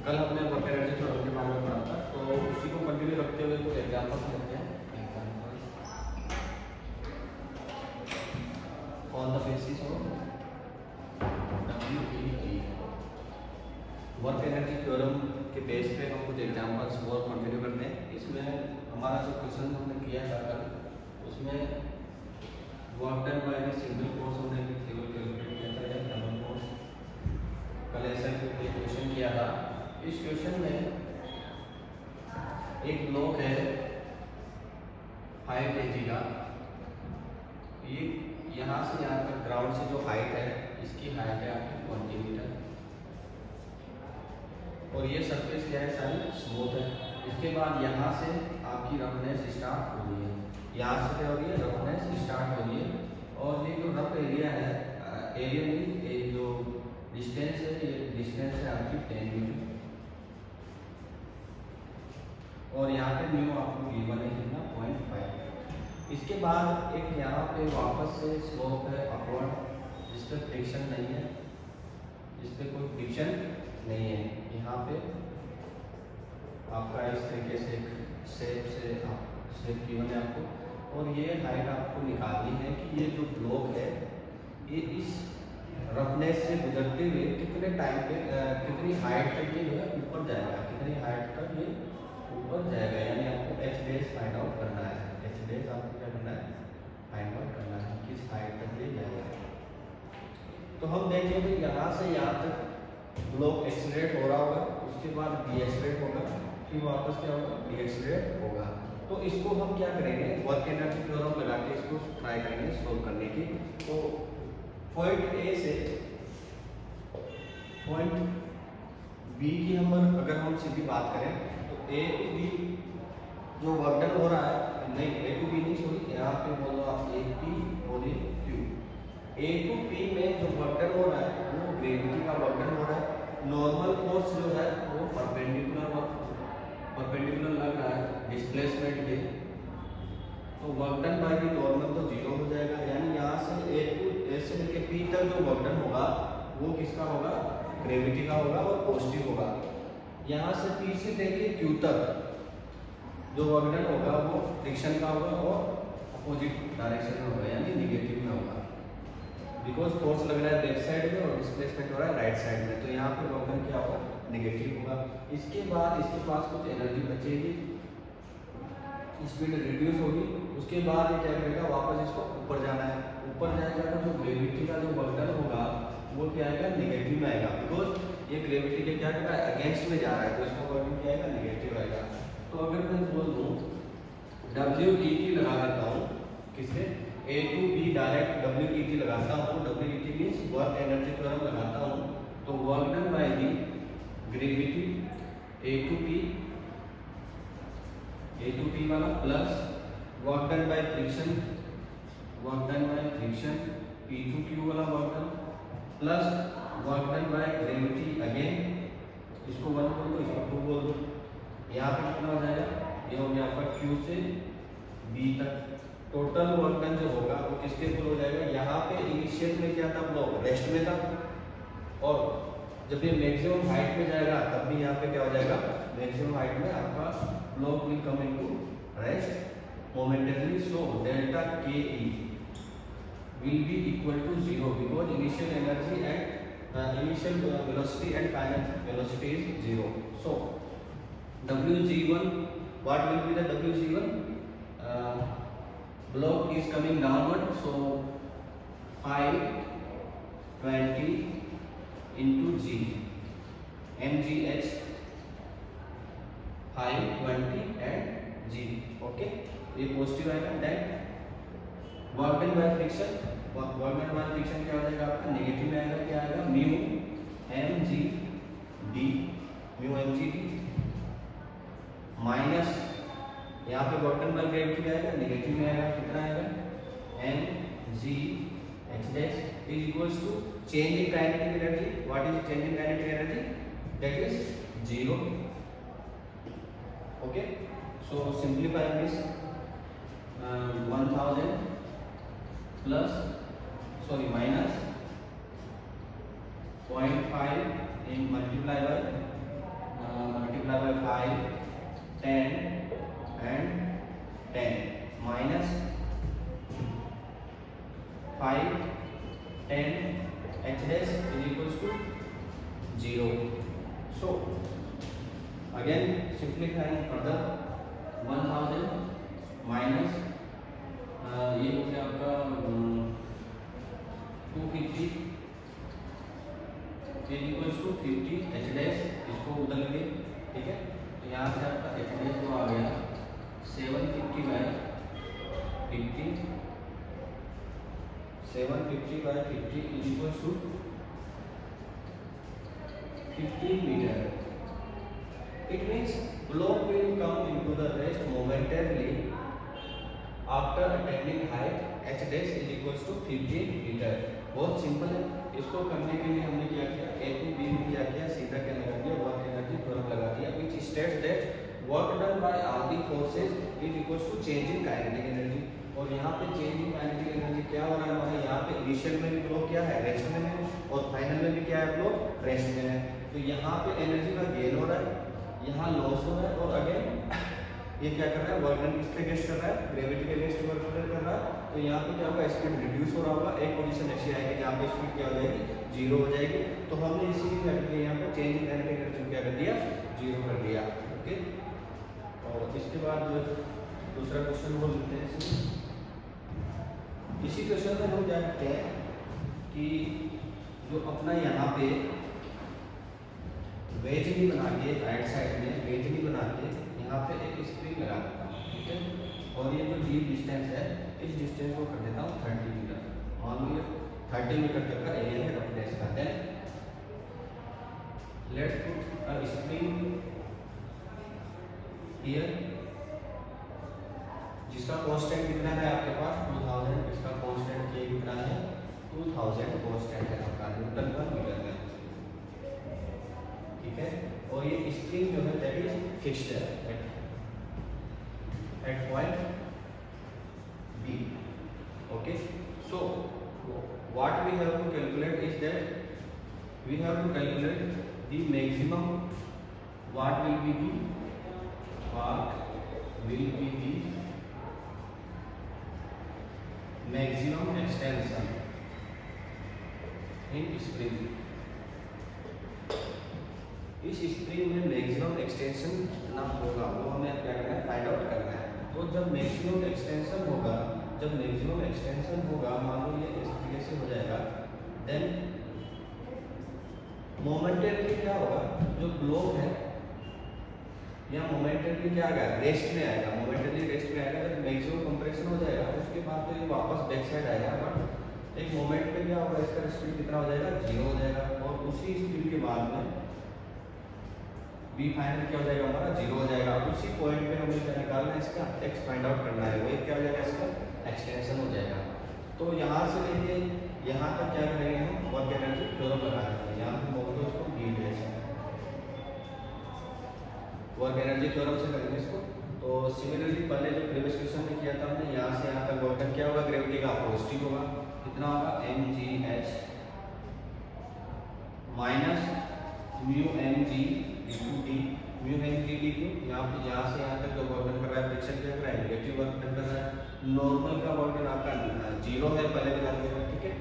कल हमने work energy theorem के बारे में पढ़ा था, तो उसी को कंटिन्यू रखते हुए कुछ एग्जांपल्स लेते हैं। On the basis of WET work energy theorem के बेस पे हम कुछ एग्जांपल्स और कंटिन्यू करते हैं। इसमें हमारा जो क्वेश्चन हमने किया था कल, उसमें work done by the single force हमने केवल कैलकुलेट किया था या डबल फोर्स। कल ऐसा क्वेश्चन किया था। इस क्वेश्चन में एक ब्लॉक है 5 kg का, ये यहाँ से यहाँ तक ग्राउंड से जो हाइट है, इसकी हाइट है आपकी 20 मीटर, और ये सरफेस क्या है, सारी स्मूथ है। इसके बाद यहाँ से आपकी रफनेस स्टार्ट हो रही है, यहाँ से क्या हो रही है, रफनेस स्टार्ट हो रही है, और ये जो रफ एरिया है, एरिया में ये जो डिस्टेंस है, ये डिस्टेंस है आपकी 10 मीटर, और यहाँ पे न्यू आपको गिवन है कितना 0.5। इसके बाद एक यहाँ पे वापस से स्लोप है अपवर्ड, जिस पर फ्रिक्शन नहीं है, जिस पे कोई फ्रिक्शन नहीं है। यहाँ पे आपका इस तरीके से शेप गिवन है आपको, और ये हाइट आपको निकालनी है कि ये जो ब्लॉक है ये इस रफनेस से गुजरते हुए कितने टाइम पे कितनी हाइट तक ये जो है ऊपर जाएगा, कितनी हाइट तक ये ऊपर जाएगा, यानी आपको एच डेज फाइंड आउट करना है। एच डेज आपको क्या करना है, फाइंड आउट करना है किस हाइट तक ये जाएगा। तो हम देखेंगे यहाँ से यहाँ तक ब्लॉक एक्सीलरेट हो रहा होगा, उसके बाद डीएक्सीलरेट होगा, फिर वापस क्या होगा, डीएक्सीलरेट होगा। तो इसको हम क्या करेंगे, वर्क एनर्जी थ्योरम लगा के इसको ट्राई करेंगे सोल्व करने की। तो पॉइंट ए से पॉइंट बी की अगर हम सीधी बात करें, तो ए टू बी जो वर्क डन हो रहा है, नहीं ए टू बी नहीं, सॉरी यहाँ पे बोलो आप ए पी बोलिए क्यू। ए टू पी में जो वर्क डन हो रहा है वो ग्रेविटी का वर्क डन हो रहा है। नॉर्मल फोर्स जो है वो परपेंडिकुलर लग रहा है डिस्प्लेसमेंट के, तो work done by the normal तो जीरो हो जाएगा, यानी यहाँ से ए से लेके पी तक जो वर्क डन होगा वो किसका होगा, ग्रेविटी का होगा और पॉजिटिव होगा। यहाँ से पी से लेके क्यू तक जो वर्क डन होगा वो फ्रिक्शन का होगा और अपोजिट डायरेक्शन में होगा, यानी निगेटिव में होगा, बिकॉज फोर्स लग रहा है बैक साइड में और डिस्प्लेसमेंट हो रहा है राइट साइड में, तो यहाँ पे वर्क डन क्या होगा, निगेटिव होगा। इसके बाद इसके पास कुछ एनर्जी बचेगी, स्पीड रिड्यूस होगी, उसके बाद ये क्या करेगा, वापस इसको ऊपर जाना है, ऊपर जाएगा तो जो ग्रेविटी का जो वर्क डन होगा वो क्या आएगा, निगेटिव में आएगा, बिकॉज ये ग्रेविटी के क्या कर रहा है, अगेंस्ट में जा रहा है, तो इसका वर्क डन क्या आएगा, निगेटिव आएगा। तो अगर मैं बोल दूँ WET लगा देता हूँ, किससे, A to B direct WET लगाता हूँ, WET means work energy theorem लगाता हूँ, तो work done by the gravity A to P वाला plus work done by friction P to Q वाला work done plus work done by gravity again, इसको 1 बोल दो, इसको 2 बोल दो। यहाँ पे कितना हो जाएगा, ये हो गया आपका Q से B तक। टोटल वर्क डन जो होगा वो किसके इक्वल हो जाएगा, यहाँ पे इनिशियल में क्या था, ब्लॉक रेस्ट में था, और जब ये मैक्सिमम हाइट में जाएगा तब भी यहाँ पे क्या हो जाएगा, मैक्सिमम हाइट में आपका block will come into rest momentarily, so delta के ई will be equal to 0 because initial energy and initial velocity and final velocity is 0. So WG1, what will be the WG1? Block is coming downward, so 520 into G, MGH 520 and G. Okay, ये positive आएगा। Then work done by friction क्या हो जाएगा आपका, negative में आएगा, क्या आएगा, म्यू mg d माइनस यहाँ पे वर्क डन बाय ग्रेविटी क्या आएगा, नेगेटिव में आएगा, कितना आएगा, mgh dash is equals to change in kinetic energy. What is change in kinetic energy? That is 0. Okay, so simplify this, 1000 plus minus 0.5 in multiply by 5, 10 and 10 minus 5, 10 h dash is equals to 0. So again simplifying further, 1000 minus ये हो गया आपका 250 equals to 50 H dash, इसको उधर लगे, ठीक है। तो यहाँ से आपका एच डैश जो आ गया 750 by 50, 750 by 50 equals to 15 meter. It means block will come into the rest momentarily after attaining height h dash is equals to 15 meter. बहुत सिंपल है। इसको करने के लिए हमने क्या किया, ए टू बी में क्या किया, सीधा क्या लगा दिया, वर्क एनर्जी थ्योरम लगा दिया, which states that work done by all the forces is equals to change in kinetic energy। और यहाँ पे चेंज इन काइनेटिक एनर्जी क्या हो रहा है हमारे, यहाँ पे इनिशियल में भी फ्लो क्या है, रेस्ट में है, और फाइनल में भी क्या है, फ्लो रेस्ट में है। तो यहाँ पे एनर्जी का गेन हो रहा है, यहाँ लॉस हो रहा है, और अगेन ये क्या कर रहा है, वर्क डन किसके अगेंस्ट कर रहा है, ग्रेविटी के अगेंस्ट वर्क डन कर रहा है। तो यहाँ पे क्या होगा, स्पीड रिड्यूस हो रहा होगा, एक पोजीशन ऐसी आएगी जहाँ पे स्पीड क्या हो जाएगी, जीरो हो जाएगी। तो हमने इसी क्या कर दिया, यहाँ पे चेंज इन काइनेटिक एनर्जी क्या कर दिया, जीरो कर दिया। ओके, और इसके बाद दूसरा क्वेश्चन बोल लेते हैं इसमें। इसी क्वेश्चन में हम क्या करते हैं कि जो अपना यहाँ पे वेज नहीं बना के, राइट साइड में वेज नहीं बना के यहाँ पे एक स्प्रिंग लगा देता हूँ, ठीक है। और ये जो डी डिस्टेंस है, इस डिस्टेंस को कर देता हूँ 30 मीटर। मान लो ये 30 मीटर तक का एरिया है रफनेस का। Then let's put a spring here, जिसका कांस्टेंट कितना है आपके पास 2000, इसका कांस्टेंट के कितना है 2000 कांस्टेंट है आपका न्यूटन पर मीटर में, ठीक है। और ये स्प्रिंग जो है दैट इज फिक्स्ड है at point B. Okay, so what we have to calculate is that we have to calculate the maximum, what will be the maximum extension in spring। इस spring में maximum extension कितना होगा वो हमें क्या करना है, फाइंड आउट करना है। तो जब मैक्सिमम एक्सटेंशन होगा, मान लो ये इस तरीके से हो जाएगा, देन मोमेंटली क्या होगा, जो ब्लॉक है या मोमेंटली क्या आएगा, रेस्ट में आएगा, मोमेंटली रेस्ट में आएगा। जब मैक्सिमम कंप्रेशन हो जाएगा उसके बाद तो ये वापस बैक साइड आएगा, बट एक मोमेंट पे क्या होगा, इसका स्पीड कितना हो जाएगा, जीरो हो जाएगा। और उसी स्पीड के बाद में बी फाइनल क्या हो जाएगा हमारा, जीरो हो जाएगा। उसी पॉइंट पे हमें क्या निकालना है, इसका एक्स फाइंड आउट करना है, वो क्या हो जाएगा, इसका एक्सटेंशन हो जाएगा। तो यहाँ से लेके यहाँ तक क्या करेंगे हम, वर्क एनर्जी थ्योरम लगा देंगे। यहाँ पे बोल दो इसको B dash, work energy theorem से करेंगे इसको। तो सिमिलरली पहले जो प्रीवियस क्वेश्चन में किया था हमने, यहाँ से यहाँ तक वर्क डन क्या होगा, ग्रेविटी का पॉजिटिव होगा, कितना होगा mgh minus mu mg d, mu mg d। यहाँ से यहाँ तक जो वर्क डन कर रहा है, फ्रिक्शन क्या कर रहा है, नेगेटिव वर्क डन कर रहा है। नॉर्मल का वर्क डन आपका जीरो है, पहले बता देगा, ठीक है।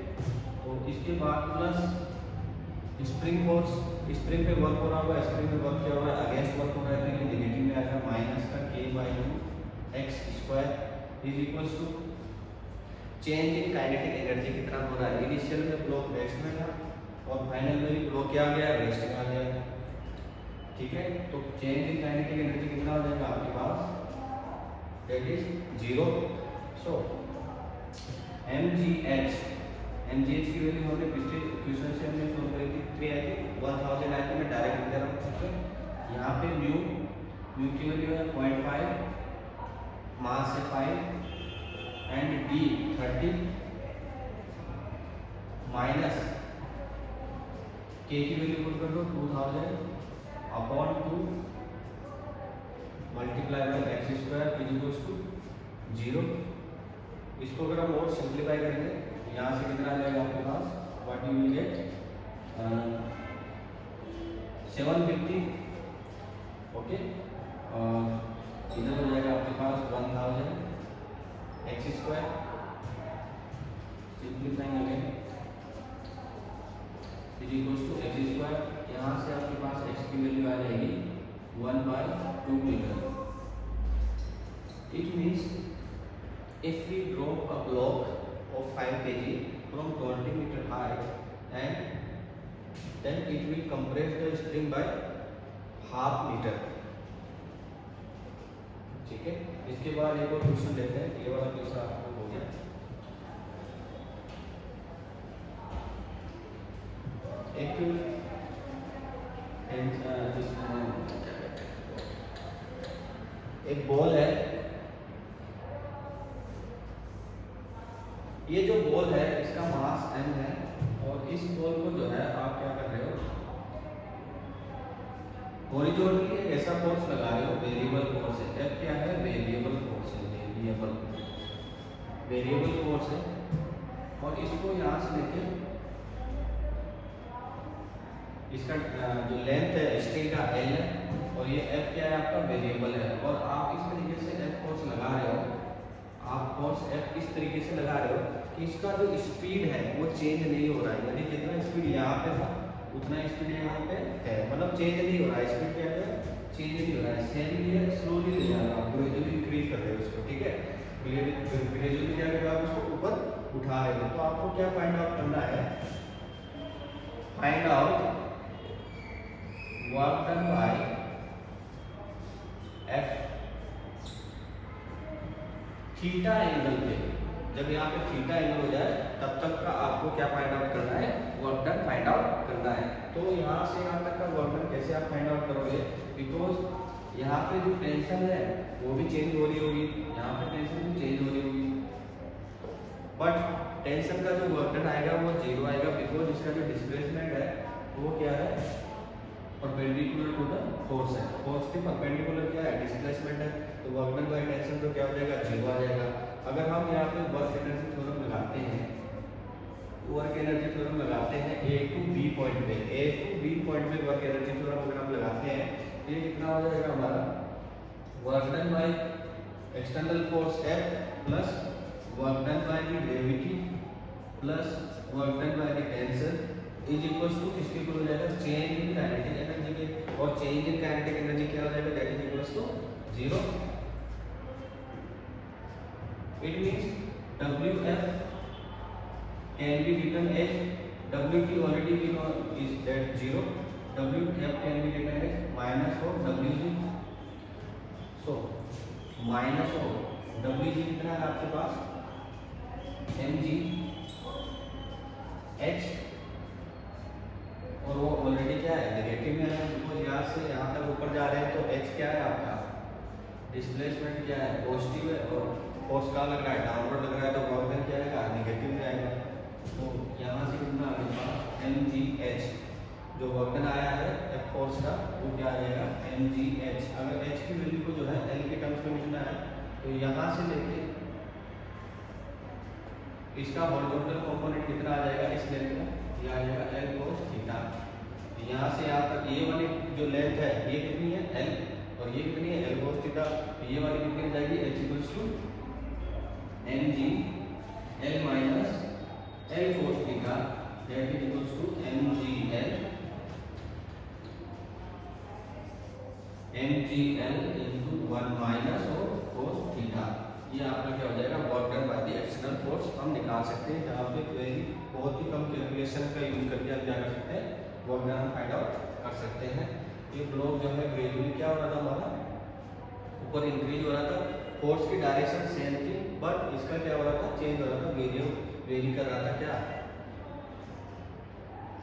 तो इसके बाद प्लस स्प्रिंग फोर्स, स्प्रिंग पे वर्क हो रहा होगा, स्प्रिंग पे वर्क क्या हो रहा है, अगेंस्ट वर्क हो रहा है, तो नेगेटिव में आएगा, माइनस का k/2 x square is equals to change in kinetic energy कितना हो रहा है, इनिशियल में ब्लॉक रेस्ट में था और फाइनल में भी ब्लॉक क्या आ गया, रेस्ट में आ गया, ठीक है। तो चेंज इन काइनेटिक एनर्जी कितना हो जाएगा आपके पास, that is zero. So mgh की वैल्यू हमने पिछले क्वेश्चन से हमने सोल्व करी थी, 3 आई थी, 1000 आई थी, मैं डायरेक्ट लिख दे रहा हूँ, ठीक है। यहाँ पे म्यू की वैल्यू है 0.5, मास से 5 एंड d 30 माइनस k की वैल्यू पुट कर दो 2000 upon 2 multiply by x square is equals to 0। इसको अगर हम और सिंप्लीफाई करेंगे, यहाँ से कितना आ जाएगा आपके पास, what you will get 750 okay, और इधर हो जाएगा आपके पास 1000 X square, simplifying again is equal to X square. यहाँ से आपके पास एक्स की वैल्यू आ जाएगी 1/2 meter. It means if we drop a block of 5 kg from 20 meter height and then it will compress the spring by half meter। ठीक है, इसके बाद एक और क्वेश्चन लेते हैं, ये वाला क्वेश्चन आपको हो गया। एक बॉल है, ये जो बॉल है इसका मास m है, और इस बॉल को जो है आप क्या कर रहे हो, हॉरिजॉन्टली एक ऐसा फोर्स लगा रहे हो, वेरिएबल फोर्स है। F क्या है, वेरिएबल फोर्स है, वेरिएबल फोर्स है। और इसको यहाँ से लेके इसका जो लेंथ है स्ट्रिंग का L है, और ये F क्या है आपका, वेरिएबल है। और आप इस तरीके से F फोर्स लगा रहे हो, आप फोर्स F इस तरीके से लगा रहे हो कि इसका जो स्पीड है वो चेंज नहीं हो रहा है, यानी जितना स्पीड यहाँ पे था उतना स्पीड यहाँ पे है, मतलब चेंज नहीं हो रहा है। स्पीड क्या है, चेंज नहीं हो रहा है, सेम ही है, स्लोली ले जा रहा है, ग्रेजुअली इंक्रीज कर रहे हो इसको। ठीक है, ग्रेजुअली क्या कर रहे हो आप इसको ऊपर उठा रहे हो। तो आपको क्या फाइंड आउट करना है, find out work done bye F theta angle पे। जब यहाँ पे थीटा एंगल हो जाए तब तक का आपको क्या फाइंड आउट करना है, वर्क डन फाइंड आउट करना है। तो यहाँ से यहाँ तक का वर्क डन कैसे आप फाइंड आउट करोगे, बिकॉज यहाँ पे जो टेंशन है वो भी चेंज हो रही होगी, यहाँ पे टेंशन भी चेंज हो रही होगी, बट टेंशन का जो वर्क डन आएगा वो 0 आएगा, बिकॉज इसका जो डिस्प्लेसमेंट है वो क्या है, परपेंडिकुलर टू द फोर्स है। फोर्स के परपेंडिकुलर क्या है, डिस्प्लेसमेंट है, तो वर्क डन बाय टेंशन तो क्या हो जाएगा, 0 आ जाएगा। अगर हम यहाँ पे वर्क एनर्जी थ्योरम लगाते हैं, वर्क एनर्जी थ्योरम लगाते हैं A to B पॉइंट पे, A to B पॉइंट पे वर्क एनर्जी थ्योरम अगर हम लगाते हैं, ये कितना हो जाएगा हमारा, work done by external force F plus work done by the gravity plus work done by the tension is equal to, किसके इक्वल हो जाएगा, चेंज इन काइनेटिक एनर्जी के, और चेंज इन काइनेटिक एनर्जी क्या हो जाएगा, that is equal to 0। It means WF can be written as WT already we know is that 0, WF can be written as minus of WG, so minus of WG कितना है आपके पास, mg h, और वो already क्या है, negative में है, तो यहाँ से यहाँ तक ऊपर जा रहे हैं, तो h क्या है आपका, डिस्प्लेसमेंट क्या है, पॉजिटिव है, और फोर्स कहाँ लग रहा है, डाउनवर्ड लग रहा है, तो वर्क डन क्या आएगा, नेगेटिव में आएगा। तो यहाँ से कितना आ गया, mgh, जो वर्क डन आया है F फोर्स का वो क्या आ जाएगा, mgh। अगर h की वैल्यू को जो है L के टर्म्स में लिखना है, तो यहाँ से लेके इसका हॉरिजॉन्टल कंपोनेंट कितना आ जाएगा, इस लेंथ का, ये आ जाएगा L cos थीटा। यहाँ से यहाँ तक ये वाली जो लेंथ है ये कितनी है, L, और ये कितनी है, L cos थीटा। ये वाली कितनी हो जाएगी, h equals to mg L minus L cos theta, that is equals to mgl into 1 minus cos theta. ये आपका क्या हो जाएगा, work done by the external force हम निकाल सकते हैं, जहाँ पे वेरी बहुत ही कम कैलकुलेशन का यूज करके हम क्या कर सकते हैं, वर्क डन हम फाइंड आउट कर सकते हैं। ये ब्लॉक जो है ग्रेजुअली क्या हो रहा था हमारा, ऊपर इंक्रीज हो रहा था, फोर्स की डायरेक्शन सेम थी, बट इसका क्या हो रहा था, चेंज हो रहा था, वेरी कर रहा था, क्या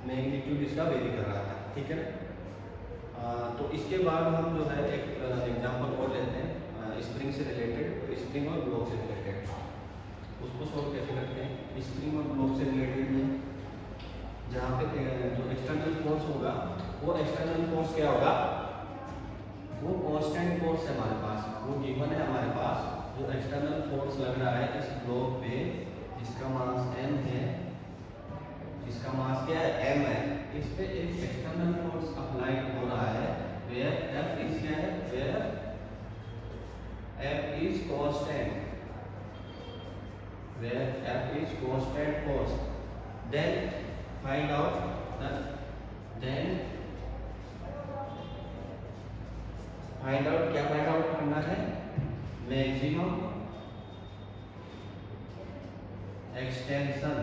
मैग्नीट्यूड इसका वेरी कर रहा था। ठीक है, तो इसके बाद हम जो है एक एग्जांपल और लेते हैं स्प्रिंग से रिलेटेड, स्प्रिंग और ब्लॉक से रिलेटेड। उसको सॉल्व कैसे करते हैं, स्प्रिंग और ब्लॉक से रिलेटेड में जहाँ पे जो एक्सटर्नल फोर्स होगा, वो एक्सटर्नल फोर्स क्या होगा, वो कांस्टेंट फोर्स है हमारे पास, वो गिवन है हमारे पास। जो एक्सटर्नल फोर्स लग रहा है इस ब्लॉक पे, जिसका मास m है, जिसका मास क्या है, m है, इस पे एक एक्सटर्नल फोर्स अप्लाई हो रहा है, वेयर F इज क्या है, constant, where f is constant force, then find out क्या फाइंड आउट करना है, मैक्सिमम एक्सटेंशन।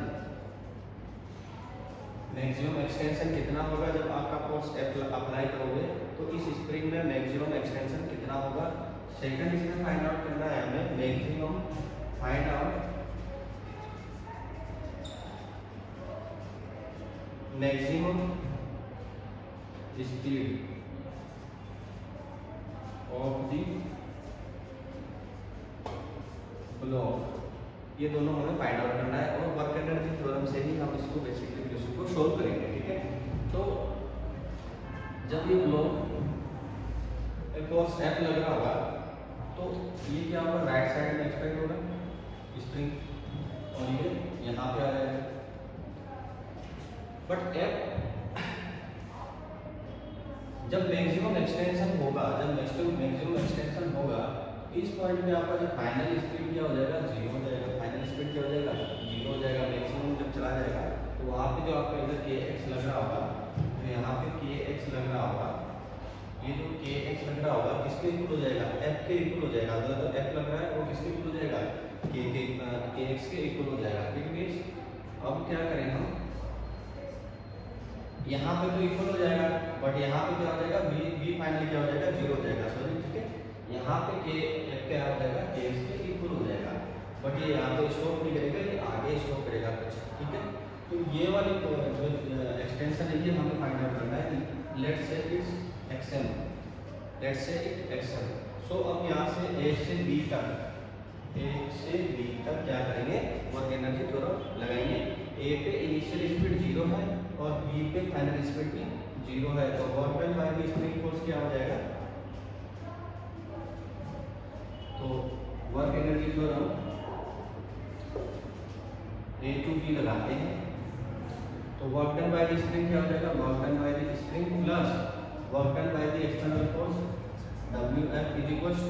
मैक्सिमम एक्सटेंशन कितना होगा जब आपका फोर्स अप्लाई करोगे, तो इस स्प्रिंग में मैक्सिमम एक्सटेंशन कितना होगा। सेकंड इसमें फाइंड आउट करना है हमें maximum find out maximum speed of the block. ये दोनों हमें फाइंड आउट करना है और वर्क एनर्जी थ्योरम से ही हम इसको बेसिकली क्वेश्चन को सोल्व करेंगे, ठीक है। तो जब ये ब्लॉक फोर्स F लग रहा होगा तो ये क्या होगा, राइट साइड में एक्सपेंड होगा स्प्रिंग और ये यहाँ पे आ जाएगा। बट F जब मैक्सिमम एक्सटेंशन होगा, इस पॉइंट पे आपका जो फाइनल स्पीड क्या हो जाएगा, जीरो हो जाएगा। फाइनल स्पीड क्या हो जाएगा, जीरो हो जाएगा। मैक्सिमम जब चला जाएगा तो वहाँ पे जो आपका इधर kx लग रहा होगा, तो यहाँ पे kx लग रहा होगा, ये जो kx लग रहा होगा किसके इक्वल हो जाएगा, f के इक्वल हो जाएगा। अगर तो f लग रहा है वो किसके इक्वल हो जाएगा, kx के इक्वल हो जाएगा। इट मींस अब क्या करें हम, यहाँ पे तो इक्वल हो जाएगा, बट यहाँ पे क्या हो जाएगा, v फाइनली क्या हो जाएगा, जीरो हो जाएगा। सॉरी, ठीक है। यहाँ पे k f क्या हो जाएगा, kx के इक्वल हो जाएगा, बट ये यहाँ पे स्टॉप नहीं करेगा, ये आगे स्टॉप करेगा कुछ, ठीक है। तो ये वाली जो एक्सटेंशन है ये हमें फाइंड आउट करना है। Let's say it's xm, let's say it xm। सो अब यहाँ से a से b तक क्या करेंगे, वर्क एनर्जी थ्योरम लगाएंगे। a पे इनिशियल स्पीड जीरो है और b पे फाइनल स्पीड भी जीरो है, तो work done by the spring force क्या हो जाएगा, तो work energy theorem a to b लगाते हैं, तो work done by the spring क्या हो जाएगा, work done by the spring plus work done by the external force Wf is equal to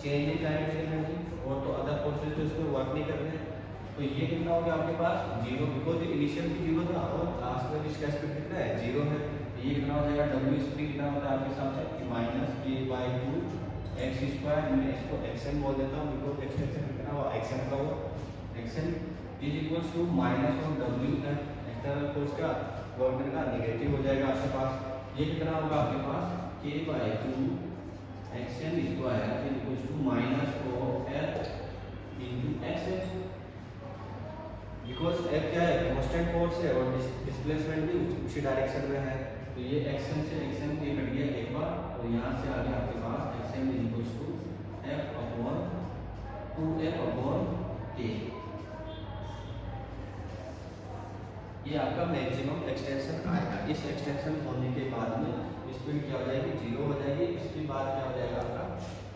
change in kinetic energy, और तो other forces तो इसमें वर्क नहीं कर रहे हैं, तो ये कितना हो गया आपके पास, जीरो, बिकॉज इनिशियल भी जीरो था और लास्ट में इसका स्पीड कितना है, जीरो है। तो ये कितना हो जाएगा, W स्पीड कितना होता है आपके हिसाब से कि -k/2 x स्क्वायर, मैं इसको xm बोल देता हूँ बिकॉज एक्सटेंशन कितना हुआ, xm का हुआ। xm is equal to -1 Wf external force का वर्क डन का नेगेटिव हो जाएगा आपके पास। ये कितना होगा आपके पास, k/2 xm square is equal to -4f into xm, because f क्या है, कांस्टेंट फोर्स है और डिस्प्लेसमेंट भी उसी डायरेक्शन में है। तो ये xm से xm ये कट गया एक बार, और यहाँ से आगे आपके पास xm is equal to f/2f/k। ये आपका मैक्सिमम एक्सटेंशन आएगा। इस एक्सटेंशन होने के बाद में स्पीड क्या हो जाएगी, जीरो हो जाएगी। इसके बाद क्या हो जाएगा आपका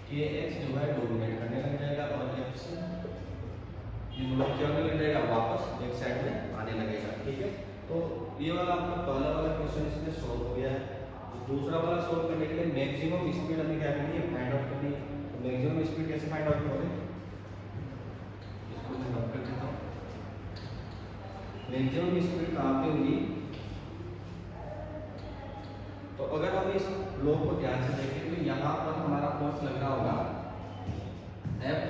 kx जो है डोमिनेट करने लग जाएगा और f से ये ब्लॉक क्या होने लग जाएगा, वापस एक साइड में आने लगेगा, ठीक है। तो ये वाला आपका पहला वाला क्वेश्चन इसमें सॉल्व हो गया है। दूसरा वाला सॉल्व करने के लिए मैक्सिमम स्पीड हमें क्या करनी है, फाइंड आउट करनी है। तो मैक्सिमम स्पीड कैसे फाइंड आउट करोगे, इसको मैं नोट कर देता हूँ। मैक्सिमम स्पीड कहाँ पे होगी, तो अगर हम इस ब्लॉक को ध्यान से देखें तो यहाँ पर हमारा फोर्स लग रहा होगा F,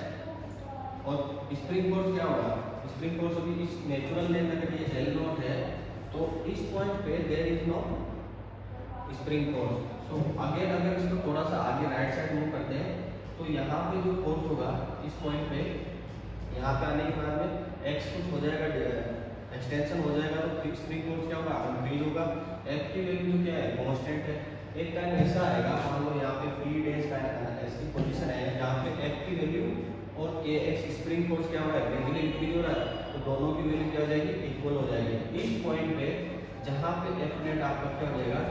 और स्प्रिंग फोर्स क्या होगा, स्प्रिंग फोर्स अभी इस नेचुरल लेंथ अगर ये L0 है तो इस पॉइंट पे there is no spring force. So again अगर इसको थोड़ा सा आगे राइट साइड मूव करते हैं तो यहाँ पे जो फोर्स होगा इस पॉइंट पे, यहाँ पे आने के बाद में x कुछ हो जाएगा, एक्सटेंशन हो जाएगा, तो स्प्रिंग फोर्स क्या होगा, इंक्रीज होगा। F की वैल्यू क्या है, कांस्टेंट है। एक टाइम ऐसा आएगा, मान लो यहाँ पे p डैश का ऐसी पोजीशन है जहाँ पे F की वैल्यू और kx स्प्रिंग फोर्स क्या हो रहा है, ग्रेजुअली इंक्रीज हो रहा है, तो दोनों की वैल्यू क्या हो जाएगी, इक्वल हो जाएगी। इस पॉइंट पे जहाँ पे F नेट आपका क्या हो जाएगा,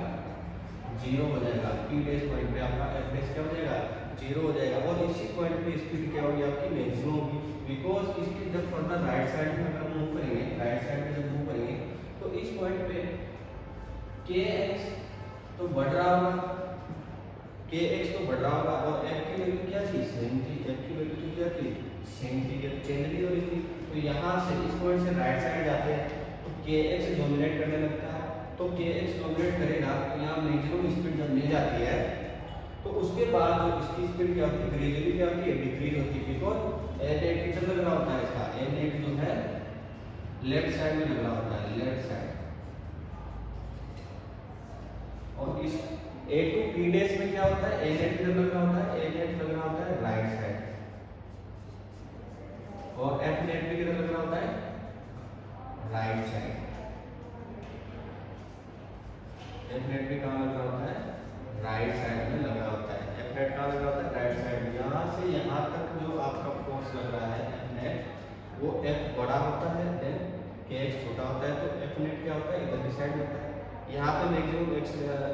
जीरो हो जाएगा। p डैश पॉइंट पे आपका F डैश क्या हो जाएगा, जीरो हो जाएगा। और इसी पॉइंट पे स्पीड क्या होगी आपकी, मैक्सिमम होगी, बिकॉज इसकी जब फर्दर राइट साइड में अगर मूव करेंगे, राइट साइड में जब मूव करेंगे तो इस पॉइंट पे kx तो बढ़ रहा होगा, kx तो बढ़ रहा होगा और f की वैल्यू क्या थी, 70, एफ की वैल्यू तो क्या थी 70 के चेंज नहीं हो रही थी। तो यहाँ से इस पॉइंट से राइट साइड जाते हैं तो के एक्स डोमिनेट करने लगता है। तो के एक्स डोमिनेट करेगा तो यहाँ मैक्सिमम स्पीड जब मिल जाती है तो उसके बाद जो इसकी स्पीड क्या होती है ग्रेजुअली क्या होती है डिक्रीज होती है। बिकॉज एन एट किधर लग रहा होता है इसका एन एट जो है लेफ्ट साइड में लग रहा होता है लेफ्ट साइड। और इस ए टू पी डैश में क्या होता है एन एट किधर लग रहा होता है एन एट लग रहा होता है राइट साइड। और एफ नेट भी किधर लग रहा होता है राइट साइड। एफ नेट भी कहाँ लग रहा होता है राइट साइड में लग रहा होता है। एफ नेट कहाँ लग रहा होता है राइट साइड में। यहाँ से यहाँ तक जो आपका फोर्स लग रहा है एफ नेट वो एफ बड़ा होता है देन के एक्स छोटा होता है। तो एफ नेट क्या होता है इधर की साइड में होता है। यहाँ पे मैक्सिमम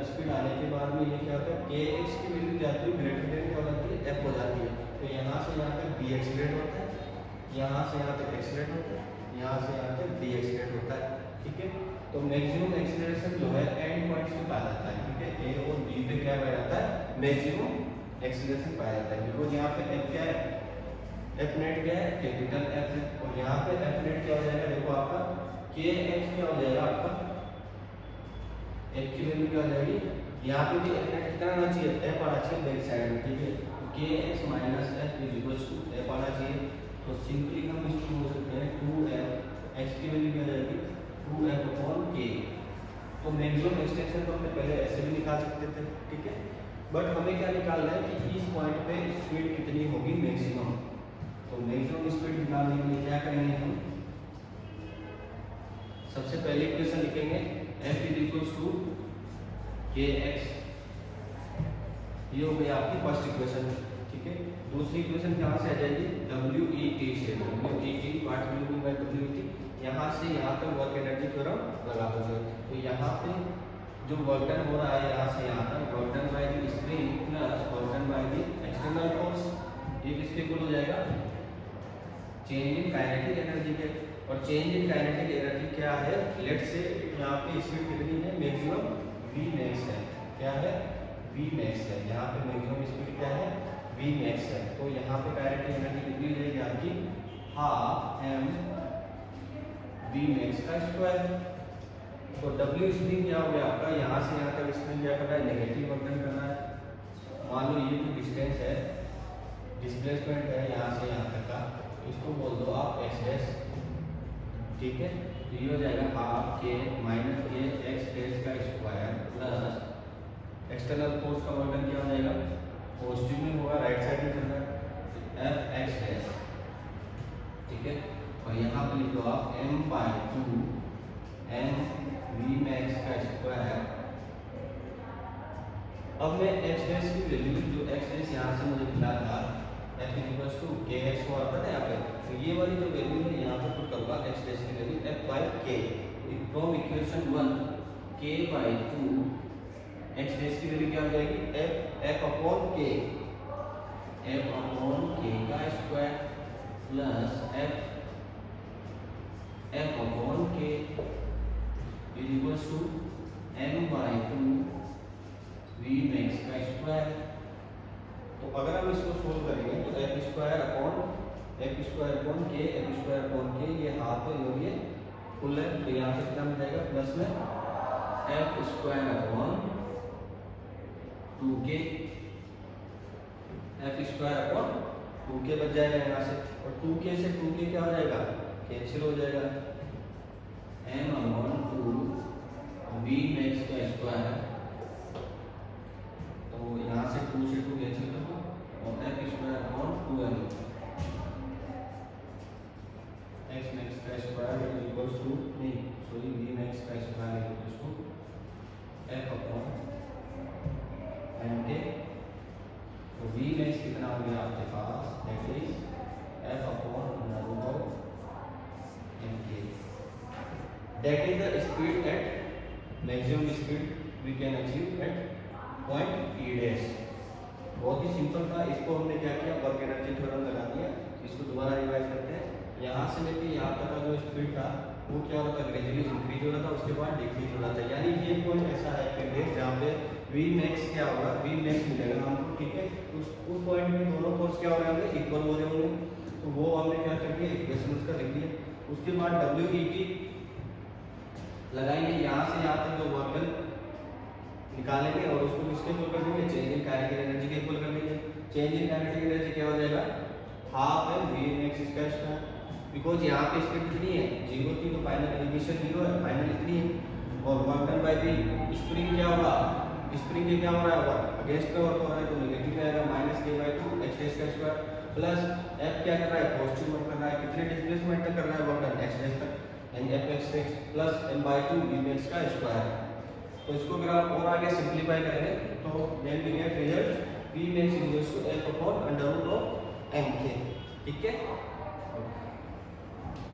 स्पीड आने के बाद में ये क्या होता है के एक्स की वैल्यू जाती है ग्रेटर देन क्या हो जाती है एफ हो जाती है। तो यहाँ से यहाँ तक बी एक्सीलेट होता है यहाँ से यहाँ तक एक्सीलेट होता है यहाँ से यहाँ तक डी एक्सीलेट होता है। ठीक है तो मैक्सिमम एक्सीलरेशन जो है एंड पॉइंट्स पे पाया जाता है। ठीक है ए और बी पे क्या पाया जाता है मैक्सिमम एक्सीलरेशन पाया जाता है। बिकॉज यहाँ पे एफ क्या है एफ नेट क्या है कैपिटल एफ है। और यहाँ पे एफ नेट क्या हो जाएगा देखो आपका के एक्स क्या हो जाएगा आपका एफ की वैल्यू क्या हो जाएगी यहाँ पे भी एफ नेट कितना आना चाहिए एफ आना चाहिए बैक साइड में। ठीक है k x minus F is equal to F आना चाहिए। तो सिंपली हम इसको बोल सकते हैं 2f x की वैल्यू क्या जाएगी 2f अपॉन k। तो मैक्सिमम एक्सटेंशन तो हमने पहले ऐसे भी निकाल सकते थे। ठीक है बट हमें क्या निकालना है कि इस पॉइंट पे स्पीड कितनी होगी मैक्सिमम। तो मैक्सिमम स्पीड निकालने के लिए क्या करेंगे हम सबसे पहले इक्वेशन लिखेंगे f is equal to kx। ये हो गई आपकी फर्स्ट इक्वेशन। ठीक है दूसरी इक्वेशन कहाँ से आ जाएगी WET से। WET what meaning by WET यहाँ से यहाँ तक वर्क एनर्जी थ्योरम लगा दोगे। तो यहाँ पे जो वर्क डन हो रहा है यहाँ से यहाँ तक work done by the spring plus work done by the external force ये किसके इक्वल हो जाएगा चेंज इन काइनेटिक एनर्जी के। और चेंज इन काइनेटिक एनर्जी क्या है लेट से यहाँ पे स्पीड कितनी है मैक्सिमम v max है। क्या है v max है यहाँ पे मैक्सिमम स्पीड क्या है v max है। तो यहाँ पे काइनेटिक एनर्जी कितनी हो जाएगी आपकी हाफ m v max का स्क्वायर। तो w स्प्रिंग क्या हो गया आपका यहाँ से यहाँ तक स्प्रिंग क्या करना है नेगेटिव वर्क डन करना है। मान लो ये जो डिस्टेंस है डिस्प्लेसमेंट है यहाँ से यहाँ तक का इसको बोल दो आप x डैश। ठीक है तो ये हो जाएगा हाफ के माइनस के एक्स डैश का स्क्वायर प्लस एक्सटर्नल फोर्स का वर्क डन क्या हो जाएगा पॉजिटिव में होगा राइट साइड में चल रहा है एफ एक्स डैश। ठीक है और यहाँ पे लिख दो आप m by 2 m v max का स्क्वायर। अब मैं x डैश की वैल्यू जो x डैश यहाँ से मुझे मिला था f इक्वल्स टू kx को आता है यहाँ पे। तो ये वाली जो वैल्यू है यहाँ पे पुट करूँगा x डैश की value f by k from equation 1 k by 2 x dash की वैल्यू क्या हो जाएगी f अपॉन k का square plus f upon k is equals to m by 2 v max का स्क्वायर। तो अगर हम इसको सोल्व करेंगे तो f स्क्वायर अपॉन k ये हाफ है और ये फुल है। तो यहाँ से कितना मिल जाएगा प्लस में f square upon 2k f square upon 2k बच जाएगा यहाँ से। और 2k से 2k क्या हो जाएगा कैंसिल हो जाएगा m अपॉन 2 v max का स्क्वायर। तो यहाँ से 2 से 2 कैंसिल कर दो और f square upon 2m x max का स्क्वायर इज इक्वल्स टू नहीं सॉरी v max का square is equals to f upon mk। तो v max कितना हो गया आपके पास that is f upon root mk। That is the speed at maximum speed we can achieve at point p dash. बहुत ही simple था। इसको हमने क्या किया वर्क एनर्जी थ्योरम लगा दिया। इसको दोबारा रिवाइज करते हैं। यहाँ से लेके यहाँ तक का जो स्पीड था वो क्या हो रहा था ग्रेजुअली इंक्रीज हो रहा था उसके बाद डिक्रीज हो रहा था। यानी ये पॉइंट ऐसा है कि जहाँ पे v max क्या होगा v max मिलेगा हमको। ठीक है उस पॉइंट में दोनों फोर्स क्या हो रहे होंगे, इक्वल हो रहे होंगे, तो वो हमने क्या कर दिया, इक्वेशन उसका लिख दिया। उसके बाद WET लगाएंगे, यहाँ से यहाँ तक जो वर्क डन निकालेंगे और उसको किसके इक्वल कर देंगे, चेंज इन काइनेटिक एनर्जी के इक्वल कर देंगे। चेंज इन काइनेटिक एनर्जी क्या हो जाएगा, half M V M X square square, because यहाँ पे स्पीड कितनी है, 0 थी, तो फाइनल इनिशियल 0 है, फाइनल इतनी है। और work done by B, spring क्या होगा, स्प्रिंग के क्या हो रहा है, वर्क अगेंस्ट पे वर्क हो रहा है, तो नेगेटिव आएगा, -k/2 x square plus F क्या कर रहा है, पॉजिटिव वर्क कर रहा है, कितने डिस्प्लेसमेंट तक कर रहा है वर्क डन, x तक, यानी F(x) प्लस m/2 v(x) का स्क्वायर। तो इसको अगर आप और आगे सिंपलीफाई करेंगे तो then we get result v(x) = F/√m k, ठीक है।